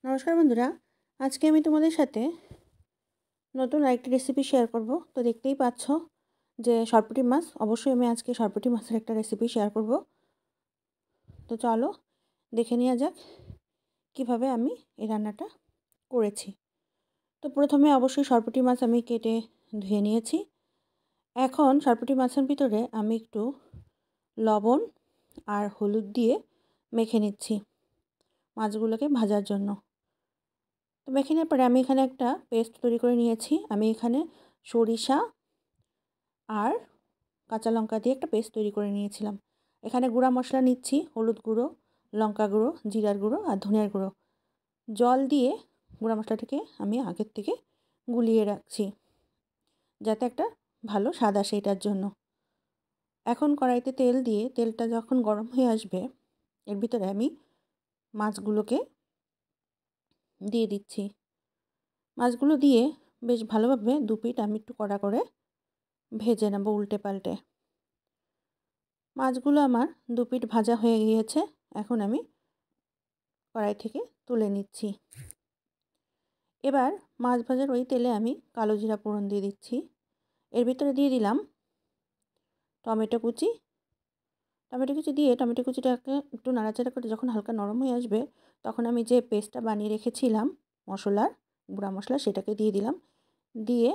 নমস্কার বন্ধুরা, আজকে আমি তোমাদের সাথে নতুন আরেকটি রেসিপি শেয়ার করব। তো দেখতেই পাচ্ছ যে সরপুঁটি মাছ, অবশ্যই আমি আজকে সরপুঁটি মাছের একটা রেসিপি শেয়ার করব। তো চলো দেখে নেওয়া যাক কিভাবে আমি এই রান্নাটা করেছি। তো প্রথমে অবশ্যই সরপুঁটি মাছ আমি কেটে ধুয়ে নিয়েছি। এখন সরপুঁটি মাছের ভিতরে আমি একটু লবণ আর হলুদ দিয়ে মেখে নিচ্ছি মাছগুলোকে ভাজার জন্য। তো মেখে নেওয়ার পরে আমি এখানে একটা পেস্ট তৈরি করে নিয়েছি। আমি এখানে সরিষা আর কাঁচা লঙ্কা দিয়ে একটা পেস্ট তৈরি করে নিয়েছিলাম। এখানে গুঁড়া মশলা নিচ্ছি, হলুদ গুঁড়ো, লঙ্কা গুঁড়ো, জিরার গুঁড়ো আর ধনিয়ার গুঁড়ো। জল দিয়ে গুঁড়া মশলাটাকে আমি আগের থেকে গুলিয়ে রাখছি যাতে একটা ভালো স্বাদ আসে এটার জন্য। এখন কড়াইতে তেল দিয়ে তেলটা যখন গরম হয়ে আসবে এর ভিতরে আমি মাছগুলোকে দিয়ে দিচ্ছি। মাছগুলো দিয়ে বেশ ভালোভাবে দু পিঠ আমি একটু কড়া করে ভেজে নেব উল্টে পাল্টে। মাছগুলো আমার দু পিঠ ভাজা হয়ে গিয়েছে। এখন আমি কড়াই থেকে তুলে নিচ্ছি। এবার মাছ ভাজার ওই তেলে আমি কালো জিরা ফোড়ন দিয়ে দিচ্ছি। এর ভিতরে দিয়ে দিলাম টমেটো কুচি। টমেটো কুচি দিয়ে টমেটো কুচিটাকে একটু নাড়াচাড়া করে যখন হালকা নরম হয়ে আসবে তখন আমি যে পেস্টটা বানিয়ে রেখেছিলাম মশলার, গুঁড়া মশলা, সেটাকে দিয়ে দিলাম। দিয়ে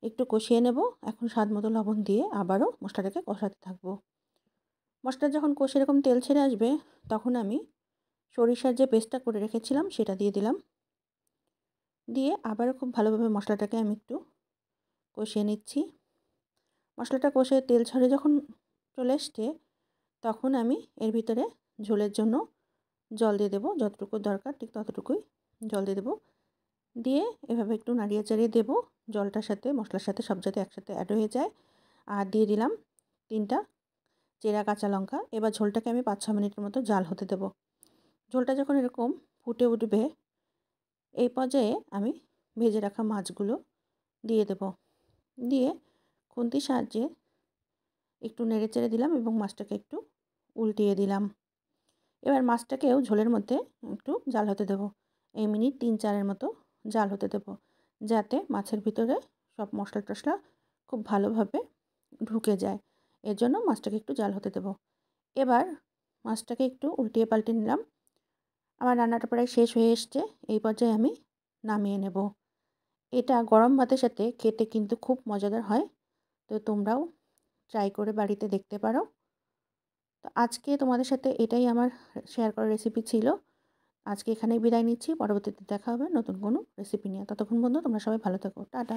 একটু কষিয়ে নেব। এখন স্বাদ মতো লবণ দিয়ে আবারও মশলাটাকে কষাতে থাকবো। মশলা যখন কষে এরকম তেল ছেড়ে আসবে তখন আমি সরিষার যে পেস্টটা করে রেখেছিলাম সেটা দিয়ে দিলাম। দিয়ে আবারও খুব ভালোভাবে মশলাটাকে আমি একটু কষিয়ে নিচ্ছি। মশলাটা কষে তেল ছাড়ে যখন চলে আসছে তখন আমি এর ভিতরে ঝোলের জন্য জল দিয়ে দেবো। যতটুকু দরকার ঠিক ততটুকুই জল দিয়ে দেবো। দিয়ে এভাবে একটু নাড়িয়ে চাড়িয়ে দেবো। জলটার সাথে মশলার সাথে সব যাতে একসাথে অ্যাড হয়ে যায়। আর দিয়ে দিলাম 3টা চেরা কাঁচা লঙ্কা। এবার ঝোলটাকে আমি 5-6 মিনিটের মতো জাল হতে দেবো। ঝোলটা যখন এরকম ফুটে উঠবে এই পর্যায়ে আমি ভেজে রাখা মাছগুলো দিয়ে দেব। দিয়ে খুন্তির সাহায্যে একটু নেড়ে চেড়ে দিলাম এবং মাছটাকে একটু উল্টিয়ে দিলাম। এবার মাছটাকেও ঝোলের মধ্যে একটু জাল হতে দেবো। এই মিনিট 3-4-এর মতো জাল হতে দেবো যাতে মাছের ভিতরে সব মশলা টশলা খুব ভালোভাবে ঢুকে যায়। এর জন্য মাছটাকে একটু জাল হতে দেবো। এবার মাছটাকে একটু উল্টিয়ে পাল্টে নিলাম। আমার রান্নাটা প্রায় শেষ হয়ে এসছে। এই পর্যায়ে আমি নামিয়ে নেব। এটা গরম ভাতের সাথে খেতে কিন্তু খুব মজাদার হয়। তো তোমরাও ট্রাই করে বাড়িতে দেখতে পারো। তো আজকে তোমাদের সাথে এটাই আমার শেয়ার করা রেসিপি ছিল। আজকে এখানেই বিদায় নিচ্ছি। পরবর্তীতে দেখা হবে নতুন কোনো রেসিপি নিয়ে। ততক্ষণ পর্যন্ত তোমরা সবাই ভালো থেকো। টাটা।